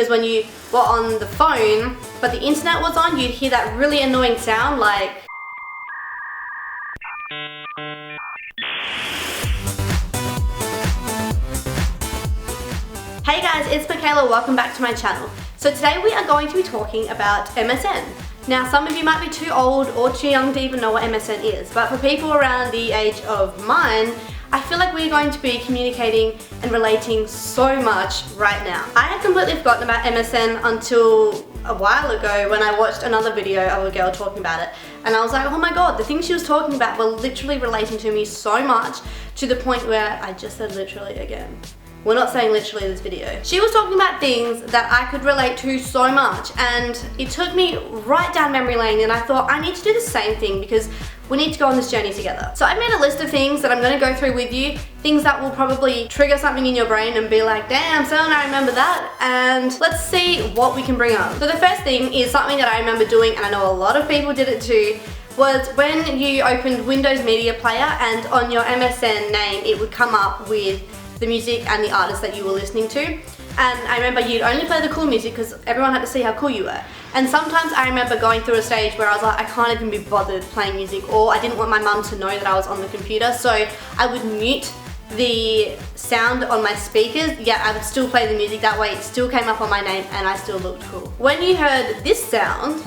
Because when you were on the phone, but the internet was on, you'd hear that really annoying sound like... Hey guys, it's Makaila, welcome back to my channel. So today we are going to be talking about MSN. Now some of you might be too old or too young to even know what MSN is, but for people around the age of mine, I feel like we're going to be communicating and relating so much right now. I had completely forgotten about MSN until a while ago when I watched another video of a girl talking about it, and I was like, oh my god, the things she was talking about were literally relating to me so much, to the point where I just said literally again. We're not saying literally in this video. She was talking about things that I could relate to so much, and it took me right down memory lane, and I thought I need to do the same thing because we need to go on this journey together. So I made a list of things that I'm going to go through with you, things that will probably trigger something in your brain and be like, damn son, I remember that, and let's see what we can bring up. So the first thing is something that I remember doing, and I know a lot of people did it too, was when you opened Windows Media Player and on your MSN name it would come up with the music and the artist that you were listening to. And I remember you'd only play the cool music because everyone had to see how cool you were. And sometimes I remember going through a stage where I was like, I can't even be bothered playing music, or I didn't want my mum to know that I was on the computer, so I would mute the sound on my speakers, yet I would still play the music. That way it still came up on my name and I still looked cool. When you heard this sound,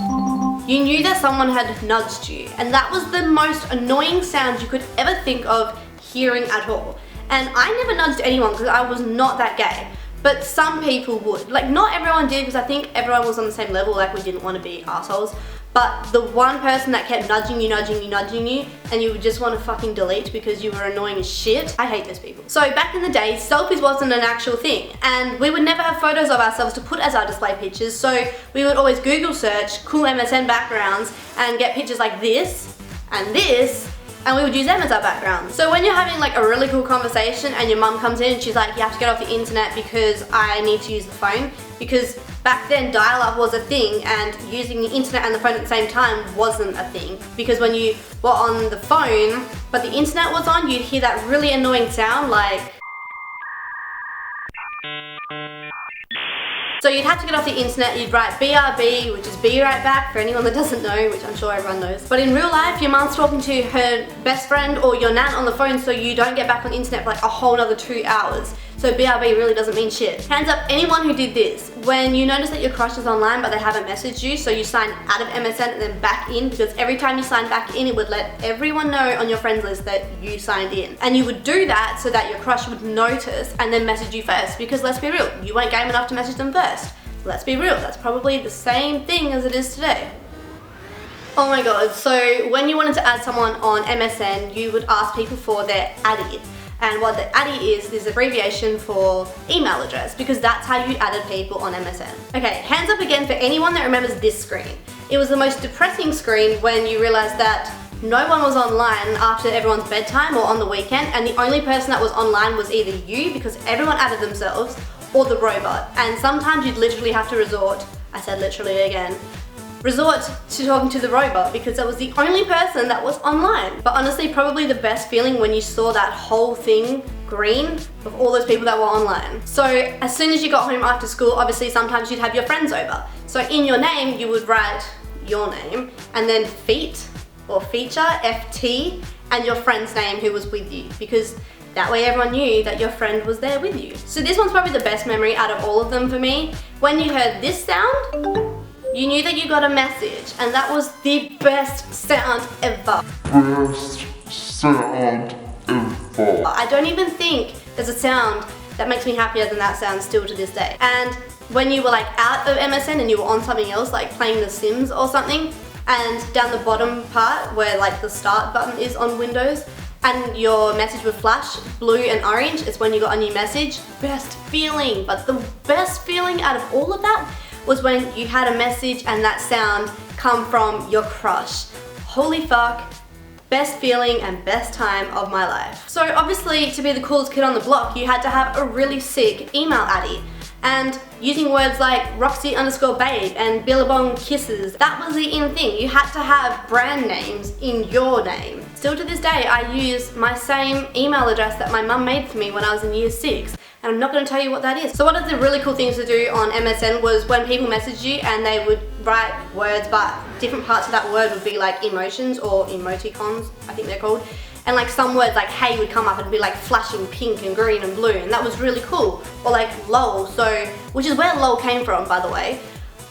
you knew that someone had nudged you, and that was the most annoying sound you could ever think of hearing at all. And I never nudged anyone because I was not that gay, but some people would. Like, not everyone did, because I think everyone was on the same level, like we didn't want to be assholes. But the one person that kept nudging you, and you would just want to fucking delete because you were annoying as shit, I hate those people. So back in the day, selfies wasn't an actual thing, and we would never have photos of ourselves to put as our display pictures, so we would always Google search cool MSN backgrounds and get pictures like this, and we would use them as our background. So when you're having like a really cool conversation and your mum comes in and she's like, you have to get off the internet because I need to use the phone, because back then dial-up was a thing and using the internet and the phone at the same time wasn't a thing, because when you were on the phone but the internet was on, you'd hear that really annoying sound like... So you'd have to get off the internet, you'd write BRB, which is be right back for anyone that doesn't know, which I'm sure everyone knows. But in real life, your mom's talking to her best friend or your nan on the phone, so you don't get back on the internet for like a whole nother 2 hours. So BRB really doesn't mean shit. Hands up anyone who did this. When you notice that your crush is online but they haven't messaged you, so you sign out of MSN and then back in, because every time you sign back in it would let everyone know on your friends list that you signed in. And you would do that so that your crush would notice and then message you first, because let's be real, you weren't game enough to message them first. Let's be real, that's probably the same thing as it is today. Oh my god, so when you wanted to add someone on MSN, you would ask people for their ADDI. And what the ADDI is abbreviation for email address, because that's how you added people on MSN. Okay, hands up again for anyone that remembers this screen. It was the most depressing screen when you realized that no one was online after everyone's bedtime or on the weekend, and the only person that was online was either you, because everyone added themselves, or the robot. And sometimes you'd literally have to resort, I said literally again, resort to talking to the robot because that was the only person that was online. But honestly, probably the best feeling when you saw that whole thing green of all those people that were online. So as soon as you got home after school, obviously sometimes you'd have your friends over. So in your name, you would write your name and then feet or feature, FT, and your friend's name who was with you, because that way everyone knew that your friend was there with you. So this one's probably the best memory out of all of them for me. When you heard this sound, you knew that you got a message, and that was the best sound ever. Best sound ever. I don't even think there's a sound that makes me happier than that sound still to this day. And when you were like out of MSN and you were on something else, like playing The Sims or something, and down the bottom part where like the start button is on Windows, and your message would flash blue and orange, is when you got a new message. Best feeling. But the best feeling out of all of that was when you had a message and that sound come from your crush. Holy fuck, best feeling and best time of my life. So obviously, to be the coolest kid on the block, you had to have a really sick email ADDI. And using words like Roxy_babe and Billabong kisses, that was the in thing. You had to have brand names in your name. Still to this day, I use my same email address that my mum made for me when I was in year 6. and I'm not going to tell you what that is. So one of the really cool things to do on MSN was when people messaged you and they would write words, but different parts of that word would be like emotions or emoticons, I think they're called. And like some words like hey would come up and be like flashing pink and green and blue, and that was really cool. Or like lol, so, which is where lol came from, by the way.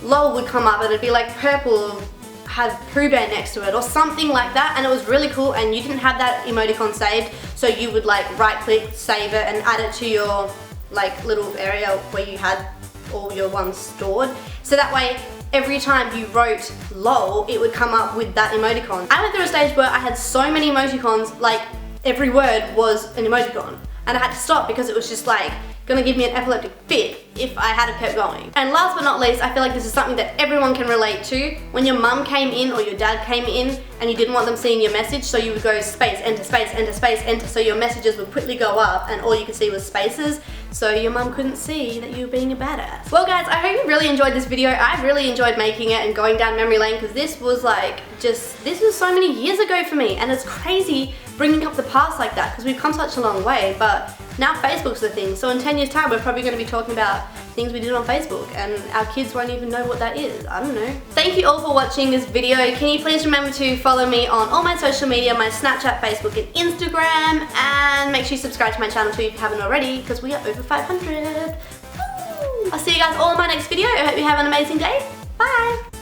Lol would come up and it'd be like purple, had Pooh Bear next to it or something like that, and it was really cool. And you didn't have that emoticon saved, so you would like right click, save it, and add it to your like little area where you had all your ones stored. So that way every time you wrote lol, it would come up with that emoticon. I went through a stage where I had so many emoticons, like every word was an emoticon, and I had to stop because it was just like gonna give me an epileptic fit if I had kept going. And last but not least, I feel like this is something that everyone can relate to. When your mum came in or your dad came in and you didn't want them seeing your message, so you would go space, enter, space, enter, space, enter, so your messages would quickly go up and all you could see was spaces, so your mum couldn't see that you were being a badass. Well guys, I hope you really enjoyed this video. I really enjoyed making it and going down memory lane, because this was like this was so many years ago for me, and it's crazy bringing up the past like that because we've come such a long way. But now Facebook's the thing, so in 10 years time we're probably going to be talking about things we did on Facebook and our kids won't even know what that is. I don't know. Thank you all for watching this video. Can you please remember to follow me on all my social media, my Snapchat, Facebook and Instagram, and make sure you subscribe to my channel too if you haven't already, because we are over 500. Woo! I'll see you guys all in my next video. I hope you have an amazing day. Bye!